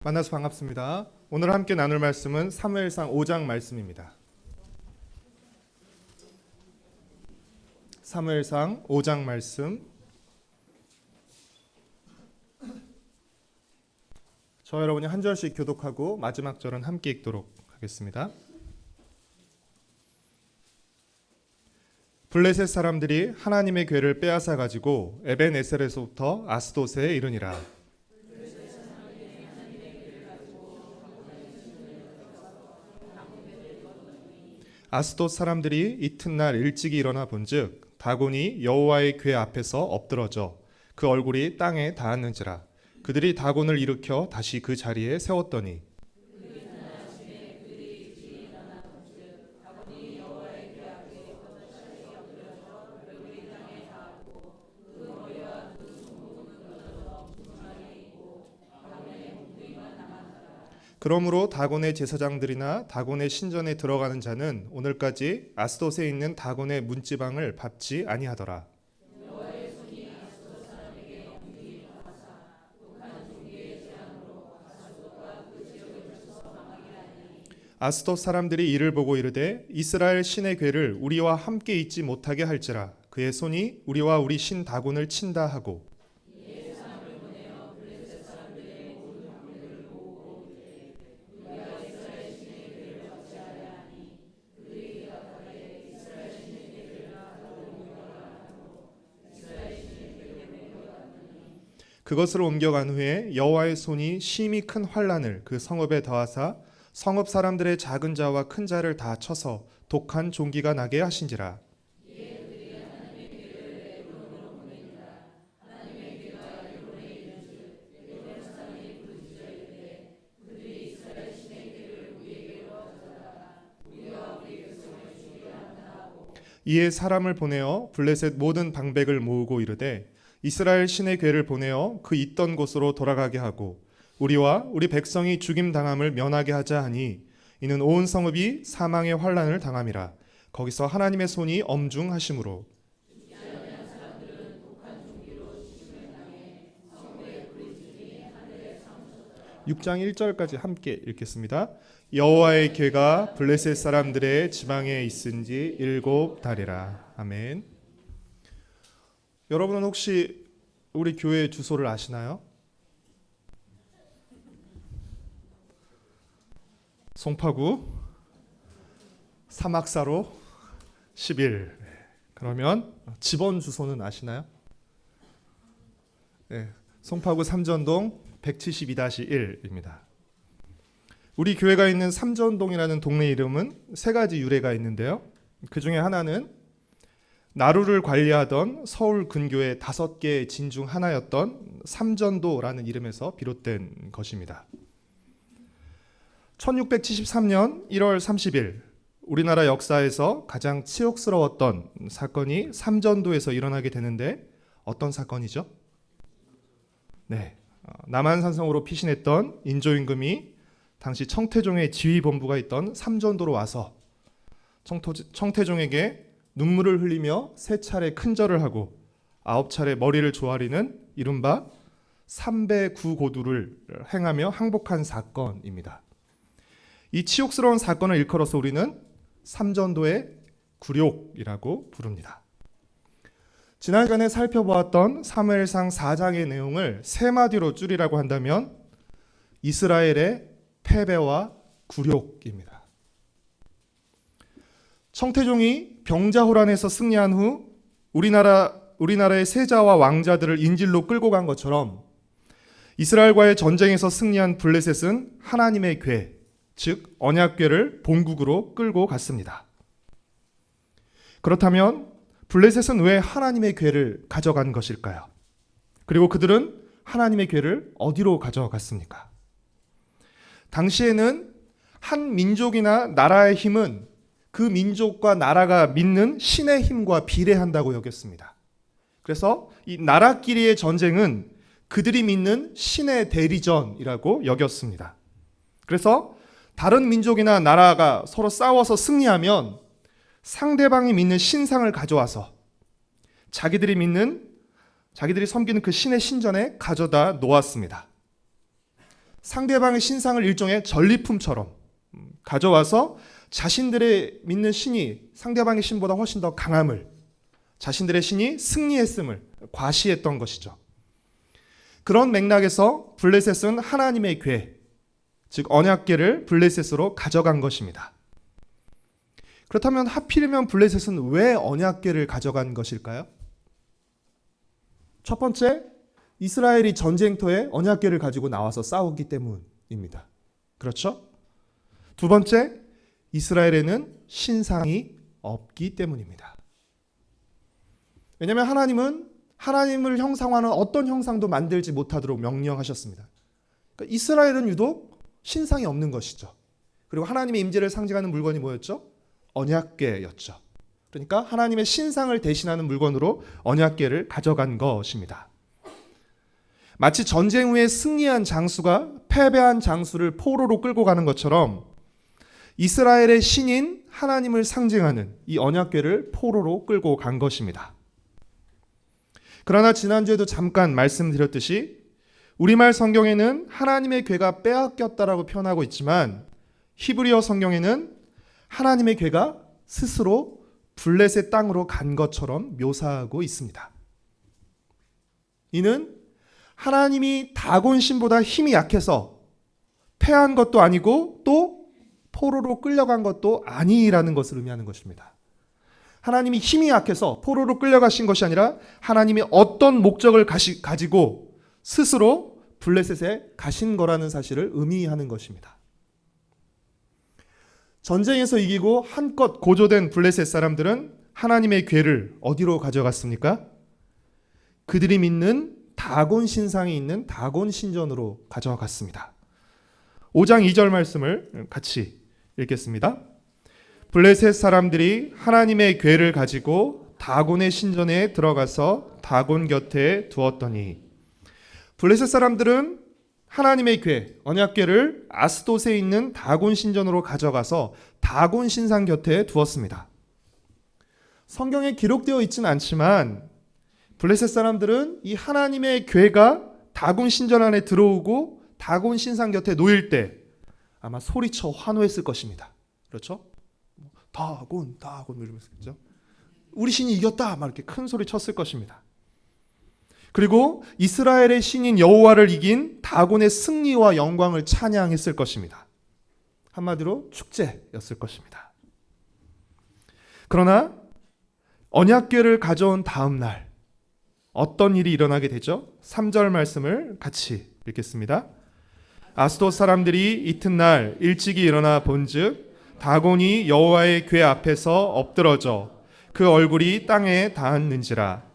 만나서 반갑습니다. 오늘 함께 나눌 말씀은 사무엘상 5장 말씀입니다. 사무엘상 5장 말씀. 저 여러분이 한 절씩 교독하고 마지막 절은 함께 읽도록 하겠습니다. 블레셋 사람들이 하나님의 궤를 빼앗아 가지고 에벤에셀에서부터 아스돗에 이르니라. 아스돗 사람들이 이튿날 일찍이 일어나 본즉 다곤이 여호와의 궤 앞에서 엎드러져 그 얼굴이 땅에 닿았는지라. 그들이 다곤을 일으켜 다시 그 자리에 세웠더니 그러므로 다곤의 제사장들이나 다곤의 신전에 들어가는 자는 오늘까지 아스돗에 있는 다곤의 문지방을 밟지 아니하더라. 아스돗 사람들이 이를 보고 이르되 이스라엘 신의 궤를 우리와 함께 있지 못하게 할지라. 그의 손이 우리와 우리 신 다곤을 친다 하고 그것을 옮겨간 후에 여호와의 손이 심히 큰 환란을 그 성읍에 더하사 성읍 사람들의 작은 자와 큰 자를 다 쳐서 독한 종기가 나게 하신지라. 이에 사람을 보내어 블레셋 모든 방백을 모으고 이르되 이스라엘 신의 궤를 보내어 그 있던 곳으로 돌아가게 하고 우리와 우리 백성이 죽임 당함을 면하게 하자 하니 이는 온 성읍이 사망의 환란을 당함이라. 거기서 하나님의 손이 엄중하심으로 6장 1절까지 함께 읽겠습니다. 여호와의 궤가 블레셋 사람들의 지방에 있은지 7달이라. 아멘. 여러분은 혹시 우리 교회 주소를 아시나요? 송파구 사막사로 11. 그러면 집원 주소는 아시나요? 네, 송파구 삼전동 172-1입니다. 우리 교회가 있는 삼전동이라는 동네 이름은 세 가지 유래가 있는데요. 그 중에 하나는 나루를 관리하던 서울 근교의 5개의 진 중 하나였던 삼전도라는 이름에서 비롯된 것입니다. 1673년 1월 30일 우리나라 역사에서 가장 치욕스러웠던 사건이 삼전도에서 일어나게 되는데 어떤 사건이죠? 네, 남한산성으로 피신했던 인조임금이 당시 청태종의 지휘본부가 있던 삼전도로 와서 청태종에게 눈물을 흘리며 3차례 큰절을 하고 9차례 머리를 조아리는 이른바 삼배구고두를 행하며 항복한 사건입니다. 이 치욕스러운 사건을 일컬어서 우리는 삼전도의 굴욕이라고 부릅니다. 지난간에 살펴보았던 사무엘상 4장의 내용을 3마디로 줄이라고 한다면 이스라엘의 패배와 굴욕입니다. 청태종이 병자호란에서 승리한 후 우리나라의 세자와 왕자들을 인질로 끌고 간 것처럼 이스라엘과의 전쟁에서 승리한 블레셋은 하나님의 궤, 즉 언약궤를 본국으로 끌고 갔습니다. 그렇다면 블레셋은 왜 하나님의 궤를 가져간 것일까요? 그리고 그들은 하나님의 궤를 어디로 가져갔습니까? 당시에는 한 민족이나 나라의 힘은 그 민족과 나라가 믿는 신의 힘과 비례한다고 여겼습니다. 그래서 이 나라끼리의 전쟁은 그들이 믿는 신의 대리전이라고 여겼습니다. 그래서 다른 민족이나 나라가 서로 싸워서 승리하면 상대방이 믿는 신상을 가져와서 자기들이 섬기는 그 신의 신전에 가져다 놓았습니다. 상대방의 신상을 일종의 전리품처럼 가져와서 자신들의 믿는 신이 상대방의 신보다 훨씬 더 강함을, 자신들의 신이 승리했음을 과시했던 것이죠. 그런 맥락에서 블레셋은 하나님의 궤, 즉 언약궤를 블레셋으로 가져간 것입니다. 그렇다면 하필이면 블레셋은 왜 언약궤를 가져간 것일까요? 첫 번째, 이스라엘이 전쟁터에 언약궤를 가지고 나와서 싸우기 때문입니다. 그렇죠? 두 번째, 이스라엘에는 신상이 없기 때문입니다. 왜냐하면 하나님은 하나님을 형상화하는 어떤 형상도 만들지 못하도록 명령하셨습니다. 그러니까 이스라엘은 유독 신상이 없는 것이죠. 그리고 하나님의 임재를 상징하는 물건이 뭐였죠? 언약궤였죠. 그러니까 하나님의 신상을 대신하는 물건으로 언약궤를 가져간 것입니다. 마치 전쟁 후에 승리한 장수가 패배한 장수를 포로로 끌고 가는 것처럼 이스라엘의 신인 하나님을 상징하는 이 언약궤를 포로로 끌고 간 것입니다. 그러나 지난주에도 잠깐 말씀드렸듯이 우리말 성경에는 하나님의 궤가 빼앗겼다라고 표현하고 있지만 히브리어 성경에는 하나님의 궤가 스스로 블레셋 땅으로 간 것처럼 묘사하고 있습니다. 이는 하나님이 다곤 신보다 힘이 약해서 패한 것도 아니고 또 포로로 끌려간 것도 아니라는 것을 의미하는 것입니다. 하나님이 힘이 약해서 포로로 끌려가신 것이 아니라 하나님이 어떤 목적을 가지고 스스로 블레셋에 가신 거라는 사실을 의미하는 것입니다. 전쟁에서 이기고 한껏 고조된 블레셋 사람들은 하나님의 궤를 어디로 가져갔습니까? 그들이 믿는 다곤 신상이 있는 다곤 신전으로 가져갔습니다. 5장 2절 말씀을 같이 읽겠습니다. 블레셋 사람들이 하나님의 궤를 가지고 다곤의 신전에 들어가서 다곤 곁에 두었더니, 블레셋 사람들은 하나님의 궤, 언약궤를 아스돗에 있는 다곤 신전으로 가져가서 다곤 신상 곁에 두었습니다. 성경에 기록되어 있지는 않지만 블레셋 사람들은 이 하나님의 궤가 다곤 신전 안에 들어오고 다곤 신상 곁에 놓일 때 아마 소리쳐 환호했을 것입니다. 그렇죠? 다곤 이러면서, 그렇죠? 우리 신이 이겼다 막 이렇게 큰 소리 쳤을 것입니다. 그리고 이스라엘의 신인 여호와를 이긴 다곤의 승리와 영광을 찬양했을 것입니다. 한마디로 축제였을 것입니다. 그러나 언약궤를 가져온 다음 날 어떤 일이 일어나게 되죠? 3절 말씀을 같이 읽겠습니다. 아스돗 사람들이 이튿날 일찍이 일어나 본즉 다곤이 여호와의 궤 앞에서 엎드러져 그 얼굴이 땅에 닿았는지라.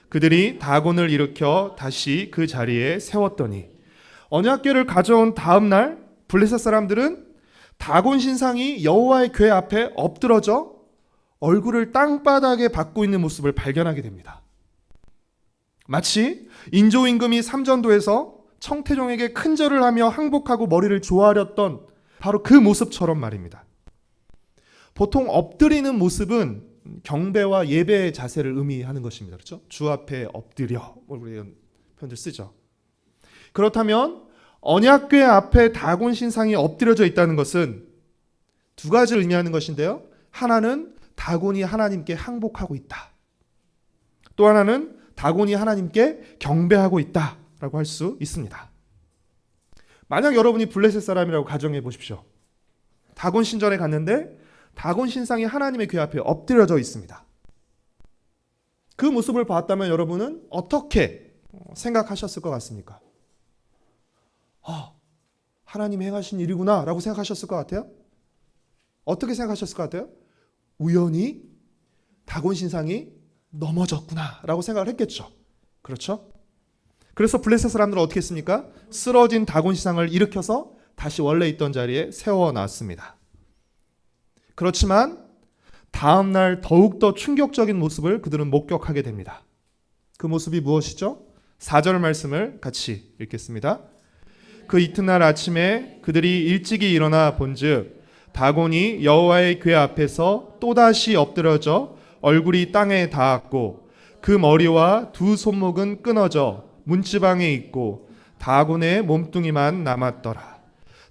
그들이 다곤을 일으켜 다시 그 자리에 세웠더니, 언약궤를 가져온 다음 날 블레셋 사람들은 다곤 신상이 여호와의 궤 앞에 엎드러져 얼굴을 땅바닥에 박고 있는 모습을 발견하게 됩니다. 마치 인조임금이 삼전도에서 청태종에게 큰 절을 하며 항복하고 머리를 조아렸던 바로 그 모습처럼 말입니다. 보통 엎드리는 모습은 경배와 예배의 자세를 의미하는 것입니다. 그렇죠? 주 앞에 엎드려, 이런 표현들 쓰죠. 그렇다면 언약궤 앞에 다곤 신상이 엎드려져 있다는 것은 두 가지를 의미하는 것인데요. 하나는 다곤이 하나님께 항복하고 있다. 또 하나는 다곤이 하나님께 경배하고 있다라고 할 수 있습니다. 만약 여러분이 블레셋 사람이라고 가정해 보십시오. 다곤 신전에 갔는데 다곤 신상이 하나님의 궤 앞에 엎드려져 있습니다. 그 모습을 봤다면 여러분은 어떻게 생각하셨을 것 같습니까? 하나님이 행하신 일이구나 라고 생각하셨을 것 같아요? 어떻게 생각하셨을 것 같아요? 우연히 다곤 신상이 넘어졌구나 라고 생각을 했겠죠. 그렇죠? 그래서 블레셋 사람들은 어떻게 했습니까? 쓰러진 다곤 신상을 일으켜서 다시 원래 있던 자리에 세워놨습니다. 그렇지만 다음 날 더욱더 충격적인 모습을 그들은 목격하게 됩니다. 그 모습이 무엇이죠? 4절 말씀을 같이 읽겠습니다. 그 이튿날 아침에 그들이 일찍이 일어나 본즉 다곤이 여호와의 궤 앞에서 또다시 엎드려져 얼굴이 땅에 닿았고 그 머리와 두 손목은 끊어져 문지방에 있고 다곤의 몸뚱이만 남았더라.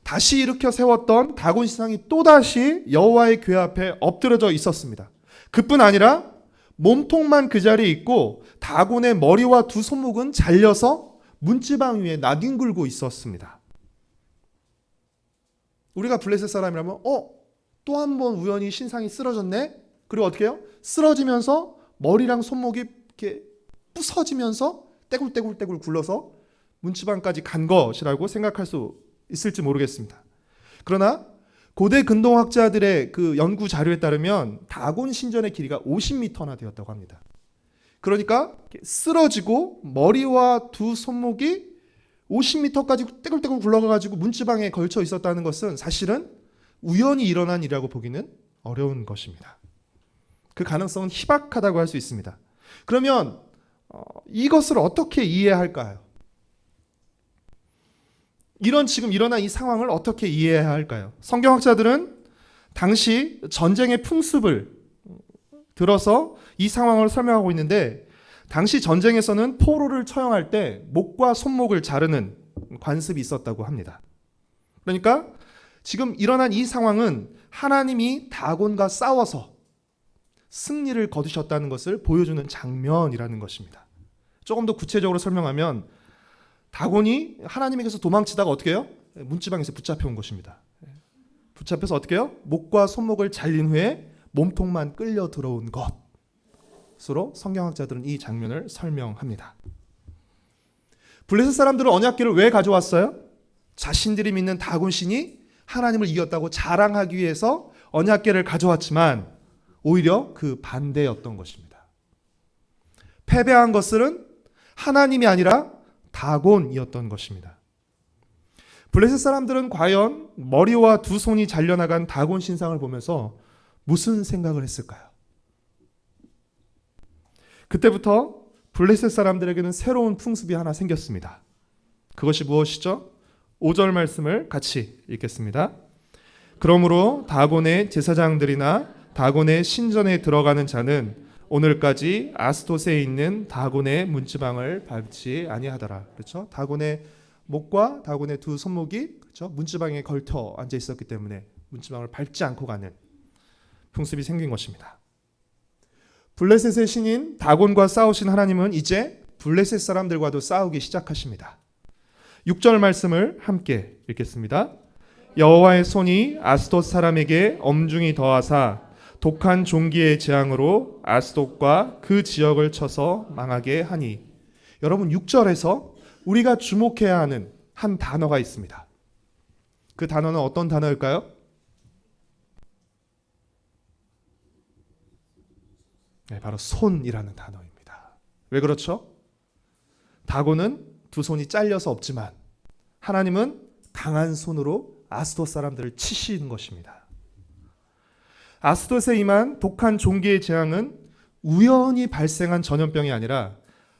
다시 일으켜 세웠던 다곤 신상이 또다시 여호와의 궤 앞에 엎드려져 있었습니다. 그뿐 아니라 몸통만 그 자리에 있고 다곤의 머리와 두 손목은 잘려서 문지방 위에 나뒹굴고 있었습니다. 우리가 블레셋 사람이라면 또 한 번 우연히 신상이 쓰러졌네? 그리고 어떻게 해요? 쓰러지면서 머리랑 손목이 이렇게 부서지면서 떼굴떼굴 굴러서 문지방까지 간 것이라고 생각할 수 있을지 모르겠습니다. 그러나 고대 근동학자들의 그 연구 자료에 따르면 다곤 신전의 길이가 50m나 되었다고 합니다. 그러니까 쓰러지고 머리와 두 손목이 50m까지 떼굴떼굴 굴러가가지고 문지방에 걸쳐 있었다는 것은 사실은 우연히 일어난 일이라고 보기는 어려운 것입니다. 그 가능성은 희박하다고 할 수 있습니다. 그러면 이것을 어떻게 이해할까요? 지금 일어난 이 상황을 어떻게 이해해야 할까요? 성경학자들은 당시 전쟁의 풍습을 들어서 이 상황을 설명하고 있는데, 당시 전쟁에서는 포로를 처형할 때 목과 손목을 자르는 관습이 있었다고 합니다. 그러니까 지금 일어난 이 상황은 하나님이 다곤과 싸워서 승리를 거두셨다는 것을 보여주는 장면이라는 것입니다. 조금 더 구체적으로 설명하면 다곤이 하나님에게서 도망치다가 어떻게 해요? 문지방에서 붙잡혀온 것입니다. 붙잡혀서 어떻게 해요? 목과 손목을 잘린 후에 몸통만 끌려 들어온 것으로 성경학자들은 이 장면을 설명합니다. 블레셋 사람들은 언약궤를 왜 가져왔어요? 자신들이 믿는 다곤 신이 하나님을 이겼다고 자랑하기 위해서 언약궤를 가져왔지만 오히려 그 반대였던 것입니다. 패배한 것은 하나님이 아니라 다곤이었던 것입니다. 블레셋 사람들은 과연 머리와 두 손이 잘려나간 다곤 신상을 보면서 무슨 생각을 했을까요? 그때부터 블레셋 사람들에게는 새로운 풍습이 하나 생겼습니다. 그것이 무엇이죠? 5절 말씀을 같이 읽겠습니다. 그러므로 다곤의 제사장들이나 다곤의 신전에 들어가는 자는 오늘까지 아스돗에 있는 다곤의 문지방을 밟지 아니하더라. 그렇죠? 다곤의 목과 다곤의 두 손목이 그렇죠? 문지방에 걸터 앉아 있었기 때문에 문지방을 밟지 않고 가는 풍습이 생긴 것입니다. 블레셋의 신인 다곤과 싸우신 하나님은 이제 블레셋 사람들과도 싸우기 시작하십니다. 6절 말씀을 함께 읽겠습니다. 여호와의 손이 아스돗 사람에게 엄중히 더하사 독한 종기의 재앙으로 아스돗과 그 지역을 쳐서 망하게 하니. 여러분, 6절에서 우리가 주목해야 하는 한 단어가 있습니다. 그 단어는 어떤 단어일까요? 네, 바로 손이라는 단어입니다. 왜 그렇죠? 다곤은 두 손이 잘려서 없지만 하나님은 강한 손으로 아스돗 사람들을 치시는 것입니다. 아스돗에 임한 독한 종기의 재앙은 우연히 발생한 전염병이 아니라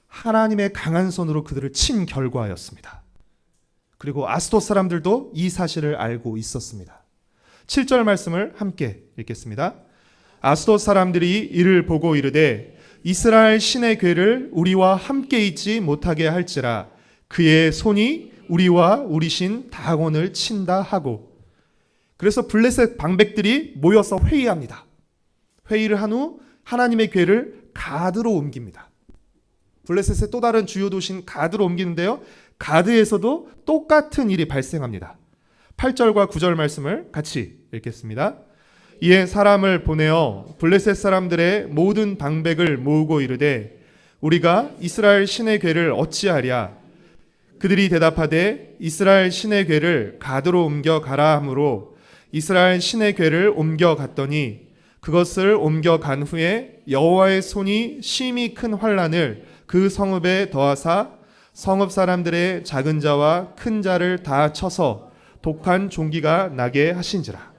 하나님의 강한 손으로 그들을 친 결과였습니다. 그리고 아스돗 사람들도 이 사실을 알고 있었습니다. 7절 말씀을 함께 읽겠습니다. 아스돗 사람들이 이를 보고 이르되 이스라엘 신의 궤를 우리와 함께 있지 못하게 할지라 그의 손이 우리와 우리 신 다곤을 친다 하고. 그래서 블레셋 방백들이 모여서 회의합니다. 회의를 한 후 하나님의 궤를 가드로 옮깁니다. 블레셋의 또 다른 주요 도시인 가드로 옮기는데요, 가드에서도 똑같은 일이 발생합니다. 8절과 9절 말씀을 같이 읽겠습니다. 이에 사람을 보내어 블레셋 사람들의 모든 방백을 모으고 이르되 우리가 이스라엘 신의 궤를 어찌하랴. 그들이 대답하되 이스라엘 신의 궤를 가드로 옮겨 가라 하므로 이스라엘 신의 궤를 옮겨 갔더니 그것을 옮겨 간 후에 여호와의 손이 심히 큰 환난을 그 성읍에 더하사 성읍 사람들의 작은 자와 큰 자를 다 쳐서 독한 종기가 나게 하신지라.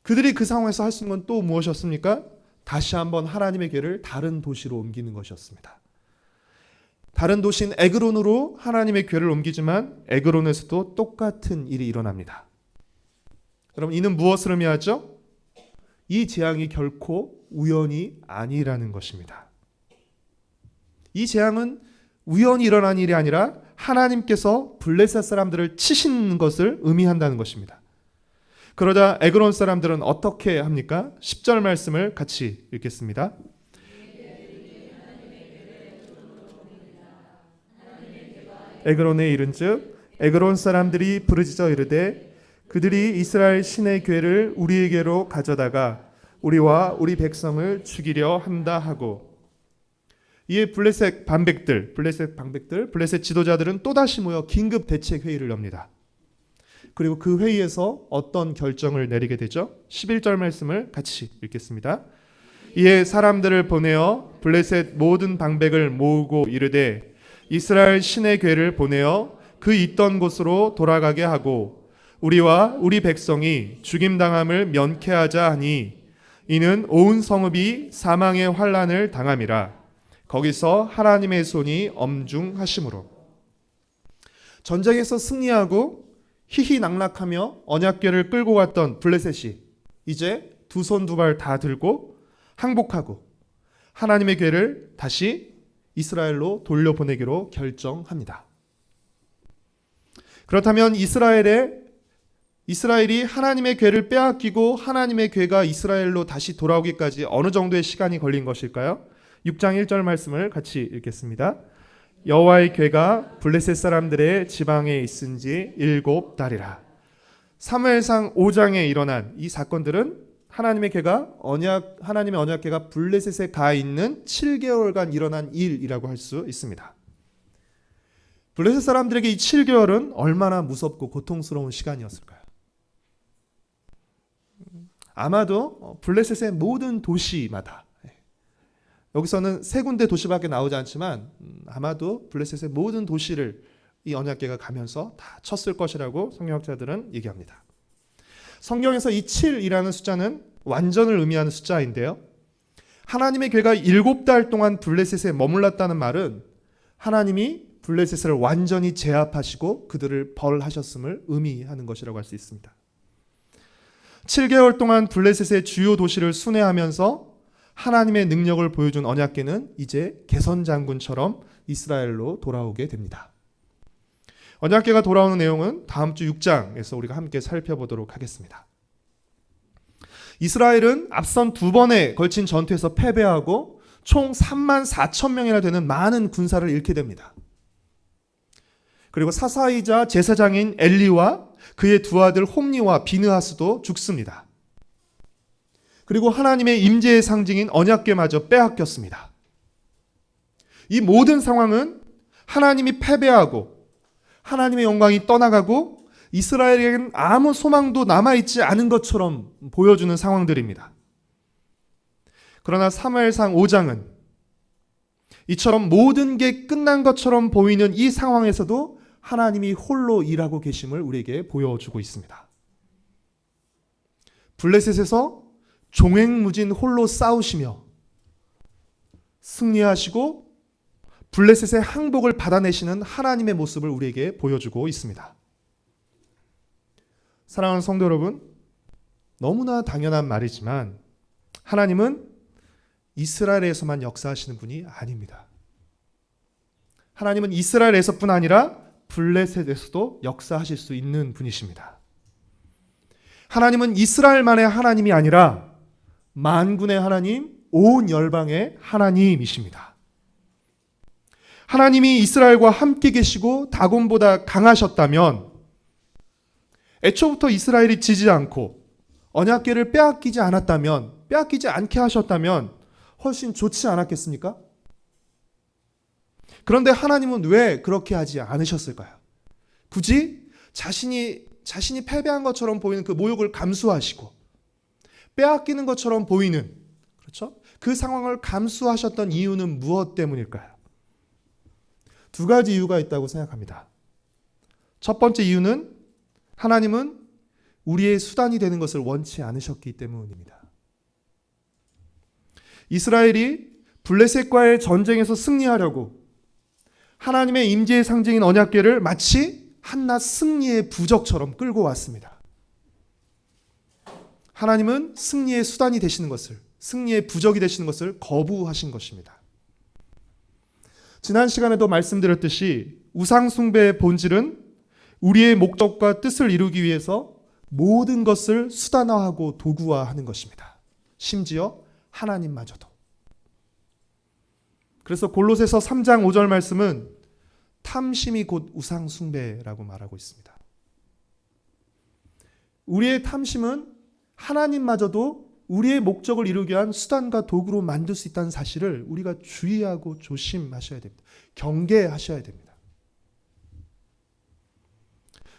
그들이 그 상황에서 할 수 있는 건 또 무엇이었습니까? 다시 한번 하나님의 궤를 다른 도시로 옮기는 것이었습니다. 다른 도시인 에그론으로 하나님의 궤를 옮기지만 에그론에서도 똑같은 일이 일어납니다. 여러분, 이는 무엇을 의미하죠? 이 재앙이 결코 우연이 아니라는 것입니다. 이 재앙은 우연히 일어난 일이 아니라 하나님께서 블레셋 사람들을 치신 것을 의미한다는 것입니다. 그러자 에그론 사람들은 어떻게 합니까? 10절 말씀을 같이 읽겠습니다. 에그론에 이른즉 에그론 사람들이 부르짖어 이르되 그들이 이스라엘 신의 궤를 우리에게로 가져다가 우리와 우리 백성을 죽이려 한다 하고, 이에 블레셋 방백들, 블레셋 지도자들은 또다시 모여 긴급 대책 회의를 엽니다. 그리고 그 회의에서 어떤 결정을 내리게 되죠? 11절 말씀을 같이 읽겠습니다. 이에 사람들을 보내어 블레셋 모든 방백을 모으고 이르되 이스라엘 신의 궤를 보내어 그 있던 곳으로 돌아가게 하고 우리와 우리 백성이 죽임당함을 면케하자 하니 이는 온 성읍이 사망의 환난을 당함이라. 거기서 하나님의 손이 엄중하심으로. 전쟁에서 승리하고 희희낙락하며 언약궤를 끌고 갔던 블레셋이 이제 두 손 두 발 다 들고 항복하고 하나님의 궤를 다시 이스라엘로 돌려보내기로 결정합니다. 그렇다면 이스라엘이 하나님의 궤를 빼앗기고 하나님의 궤가 이스라엘로 다시 돌아오기까지 어느 정도의 시간이 걸린 것일까요? 6장 1절 말씀을 같이 읽겠습니다. 여호와의 궤가 블레셋 사람들의 지방에 있은지 7달이라. 사무엘상 5장에 일어난 이 사건들은 하나님의 언약궤가 블레셋에 가 있는 7개월간 일어난 일이라고 할 수 있습니다. 블레셋 사람들에게 이 7개월은 얼마나 무섭고 고통스러운 시간이었을까요? 아마도 블레셋의 모든 도시마다, 여기서는 세 군데 도시밖에 나오지 않지만 아마도 블레셋의 모든 도시를 이 언약궤가 가면서 다 쳤을 것이라고 성경학자들은 얘기합니다. 성경에서 이 7이라는 숫자는 완전을 의미하는 숫자인데요, 하나님의 궤가 7달 동안 블레셋에 머물렀다는 말은 하나님이 블레셋을 완전히 제압하시고 그들을 벌하셨음을 의미하는 것이라고 할 수 있습니다. 7개월 동안 블레셋의 주요 도시를 순회하면서 하나님의 능력을 보여준 언약궤는 이제 개선 장군처럼 이스라엘로 돌아오게 됩니다. 언약궤가 돌아오는 내용은 다음 주 6장에서 우리가 함께 살펴보도록 하겠습니다. 이스라엘은 앞선 두 번에 걸친 전투에서 패배하고 총 3만 4천 명이나 되는 많은 군사를 잃게 됩니다. 그리고 사사이자 제사장인 엘리와 그의 두 아들 홈니와 비느하스도 죽습니다. 그리고 하나님의 임재의 상징인 언약궤마저 빼앗겼습니다. 이 모든 상황은 하나님이 패배하고 하나님의 영광이 떠나가고 이스라엘에게는 아무 소망도 남아있지 않은 것처럼 보여주는 상황들입니다. 그러나 사무엘상 5장은 이처럼 모든 게 끝난 것처럼 보이는 이 상황에서도 하나님이 홀로 일하고 계심을 우리에게 보여주고 있습니다. 블레셋에서 종횡무진 홀로 싸우시며 승리하시고 블레셋의 항복을 받아내시는 하나님의 모습을 우리에게 보여주고 있습니다. 사랑하는 성도 여러분, 너무나 당연한 말이지만 하나님은 이스라엘에서만 역사하시는 분이 아닙니다. 하나님은 이스라엘에서뿐 아니라 블레셋에서도 역사하실 수 있는 분이십니다. 하나님은 이스라엘만의 하나님이 아니라 만군의 하나님, 온 열방의 하나님이십니다. 하나님이 이스라엘과 함께 계시고 다곤보다 강하셨다면 애초부터 이스라엘이 지지 않고 언약궤를 빼앗기지 않게 하셨다면 훨씬 좋지 않았겠습니까? 그런데 하나님은 왜 그렇게 하지 않으셨을까요? 굳이 자신이 패배한 것처럼 보이는 그 모욕을 감수하시고 빼앗기는 것처럼 보이는, 그렇죠? 그 상황을 감수하셨던 이유는 무엇 때문일까요? 두 가지 이유가 있다고 생각합니다. 첫 번째 이유는 하나님은 우리의 수단이 되는 것을 원치 않으셨기 때문입니다. 이스라엘이 블레셋과의 전쟁에서 승리하려고 하나님의 임재의 상징인 언약궤를 마치 한낱 승리의 부적처럼 끌고 왔습니다. 하나님은 승리의 수단이 되시는 것을, 승리의 부적이 되시는 것을 거부하신 것입니다. 지난 시간에도 말씀드렸듯이 우상숭배의 본질은 우리의 목적과 뜻을 이루기 위해서 모든 것을 수단화하고 도구화하는 것입니다. 심지어 하나님마저도. 그래서 골로새서 3장 5절 말씀은 탐심이 곧 우상숭배라고 말하고 있습니다. 우리의 탐심은 하나님마저도 우리의 목적을 이루기 위한 수단과 도구로 만들 수 있다는 사실을 우리가 주의하고 조심하셔야 됩니다. 경계하셔야 됩니다.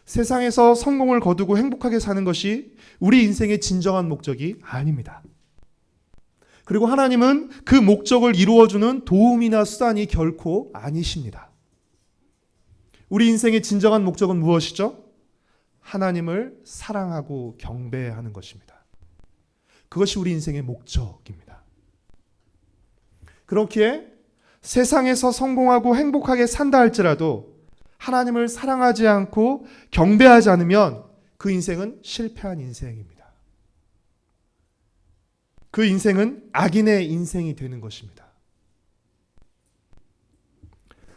세상에서 성공을 거두고 행복하게 사는 것이 우리 인생의 진정한 목적이 아닙니다. 그리고 하나님은 그 목적을 이루어주는 도움이나 수단이 결코 아니십니다. 우리 인생의 진정한 목적은 무엇이죠? 하나님을 사랑하고 경배하는 것입니다. 그것이 우리 인생의 목적입니다. 그렇기에 세상에서 성공하고 행복하게 산다 할지라도 하나님을 사랑하지 않고 경배하지 않으면 그 인생은 실패한 인생입니다. 그 인생은 악인의 인생이 되는 것입니다.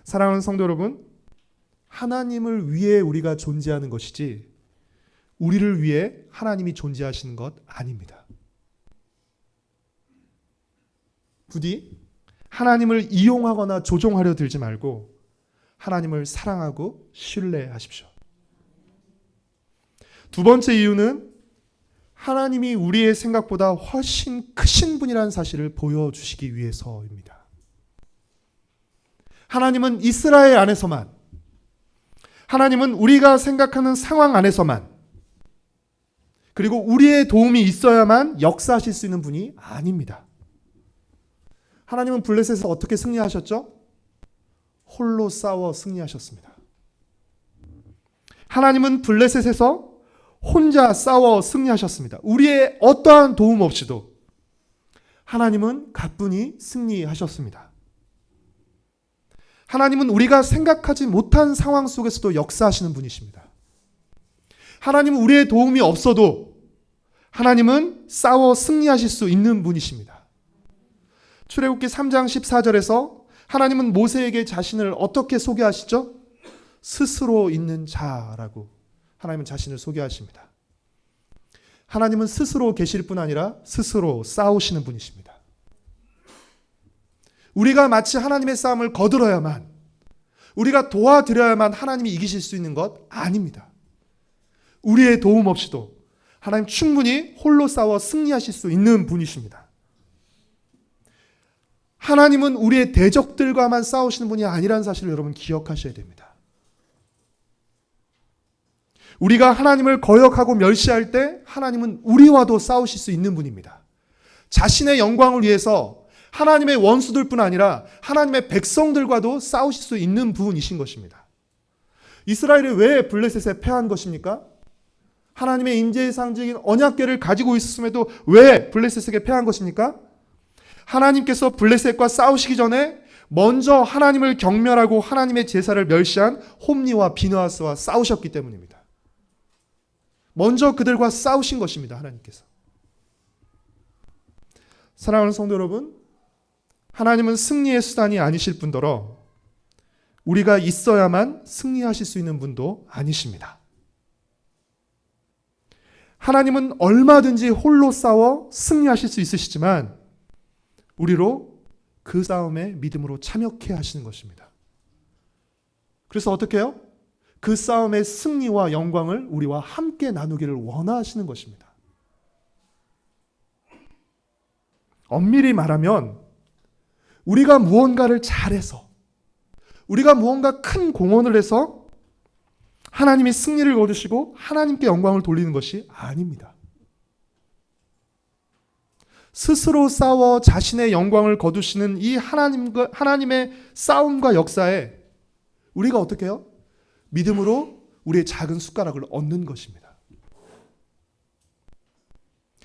사랑하는 성도 여러분, 하나님을 위해 우리가 존재하는 것이지 우리를 위해 하나님이 존재하시는 것 아닙니다. 부디 하나님을 이용하거나 조종하려 들지 말고 하나님을 사랑하고 신뢰하십시오. 두 번째 이유는 하나님이 우리의 생각보다 훨씬 크신 분이라는 사실을 보여주시기 위해서입니다. 하나님은 이스라엘 안에서만, 하나님은 우리가 생각하는 상황 안에서만, 그리고 우리의 도움이 있어야만 역사하실 수 있는 분이 아닙니다. 하나님은 블레셋에서 어떻게 승리하셨죠? 홀로 싸워 승리하셨습니다. 하나님은 블레셋에서 혼자 싸워 승리하셨습니다. 우리의 어떠한 도움 없이도 하나님은 가뿐히 승리하셨습니다. 하나님은 우리가 생각하지 못한 상황 속에서도 역사하시는 분이십니다. 하나님은 우리의 도움이 없어도 하나님은 싸워 승리하실 수 있는 분이십니다. 출애굽기 3장 14절에서 하나님은 모세에게 자신을 어떻게 소개하시죠? 스스로 있는 자라고 하나님은 자신을 소개하십니다. 하나님은 스스로 계실 뿐 아니라 스스로 싸우시는 분이십니다. 우리가 마치 하나님의 싸움을 거들어야만, 우리가 도와드려야만 하나님이 이기실 수 있는 것 아닙니다. 우리의 도움 없이도 하나님 충분히 홀로 싸워 승리하실 수 있는 분이십니다. 하나님은 우리의 대적들과만 싸우시는 분이 아니라는 사실을 여러분 기억하셔야 됩니다. 우리가 하나님을 거역하고 멸시할 때 하나님은 우리와도 싸우실 수 있는 분입니다. 자신의 영광을 위해서 하나님의 원수들 뿐 아니라 하나님의 백성들과도 싸우실 수 있는 분이신 것입니다. 이스라엘이 왜 블레셋에 패한 것입니까? 하나님의 임재의 상징인 언약궤를 가지고 있었음에도 왜 블레셋에게 패한 것입니까? 하나님께서 블레셋과 싸우시기 전에 먼저 하나님을 경멸하고 하나님의 제사를 멸시한 홈리와 비느하스와 싸우셨기 때문입니다. 먼저 그들과 싸우신 것입니다. 하나님께서. 사랑하는 성도 여러분, 하나님은 승리의 수단이 아니실 뿐더러 우리가 있어야만 승리하실 수 있는 분도 아니십니다. 하나님은 얼마든지 홀로 싸워 승리하실 수 있으시지만 우리로 그 싸움에 믿음으로 참여케 하시는 것입니다. 그래서 어떻게 해요? 그 싸움의 승리와 영광을 우리와 함께 나누기를 원하시는 것입니다. 엄밀히 말하면 우리가 무언가를 잘해서, 우리가 무언가 큰 공헌을 해서 하나님이 승리를 거두시고 하나님께 영광을 돌리는 것이 아닙니다. 스스로 싸워 자신의 영광을 거두시는 이 하나님의 싸움과 역사에 우리가 어떻게 해요? 믿음으로 우리의 작은 숟가락을 얹는 것입니다.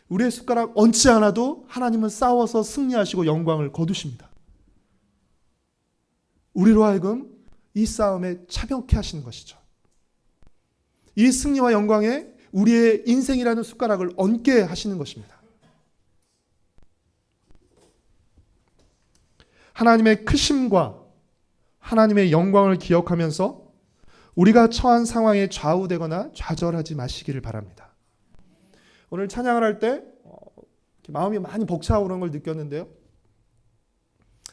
우리의 숟가락 얹지 않아도 하나님은 싸워서 승리하시고 영광을 거두십니다. 우리로 하여금 이 싸움에 참여케 하시는 것이죠. 이 승리와 영광에 우리의 인생이라는 숟가락을 얹게 하시는 것입니다. 하나님의 크심과 하나님의 영광을 기억하면서 우리가 처한 상황에 좌우되거나 좌절하지 마시기를 바랍니다. 오늘 찬양을 할 때 마음이 많이 벅차오르는 걸 느꼈는데요.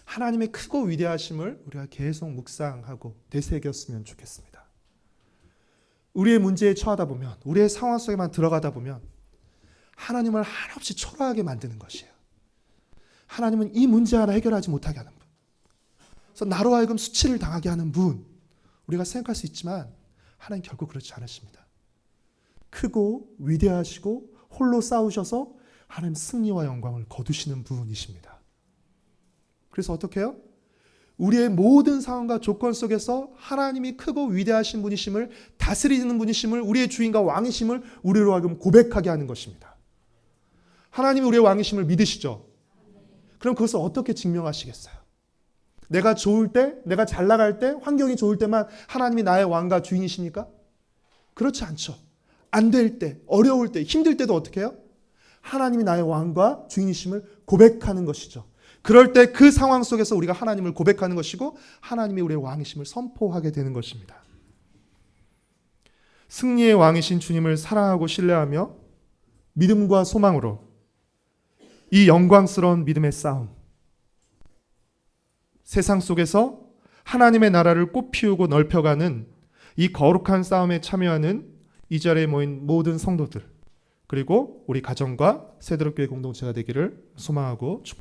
하나님의 크고 위대하심을 우리가 계속 묵상하고 되새겼으면 좋겠습니다. 우리의 문제에 처하다 보면, 우리의 상황 속에만 들어가다 보면 하나님을 한없이 초라하게 만드는 것이에요. 하나님은 이 문제 하나 해결하지 못하게 하는 분, 그래서 나로 하여금 수치를 당하게 하는 분, 우리가 생각할 수 있지만 하나님 결국 그렇지 않으십니다. 크고 위대하시고 홀로 싸우셔서 하나님 승리와 영광을 거두시는 분이십니다. 그래서 어떻게 해요? 우리의 모든 상황과 조건 속에서 하나님이 크고 위대하신 분이심을, 다스리는 분이심을, 우리의 주인과 왕이심을 우리로 하여금 고백하게 하는 것입니다. 하나님이 우리의 왕이심을 믿으시죠? 그럼 그것을 어떻게 증명하시겠어요? 내가 좋을 때, 내가 잘 나갈 때, 환경이 좋을 때만 하나님이 나의 왕과 주인이십니까? 그렇지 않죠. 안 될 때, 어려울 때, 힘들 때도 어떻게 해요? 하나님이 나의 왕과 주인이심을 고백하는 것이죠. 그럴 때 그 상황 속에서 우리가 하나님을 고백하는 것이고 하나님이 우리의 왕이심을 선포하게 되는 것입니다. 승리의 왕이신 주님을 사랑하고 신뢰하며 믿음과 소망으로 이 영광스러운 믿음의 싸움, 세상 속에서 하나님의 나라를 꽃피우고 넓혀가는 이 거룩한 싸움에 참여하는 이 자리에 모인 모든 성도들, 그리고 우리 가정과 새도록교회 공동체가 되기를 소망하고 축복합니다.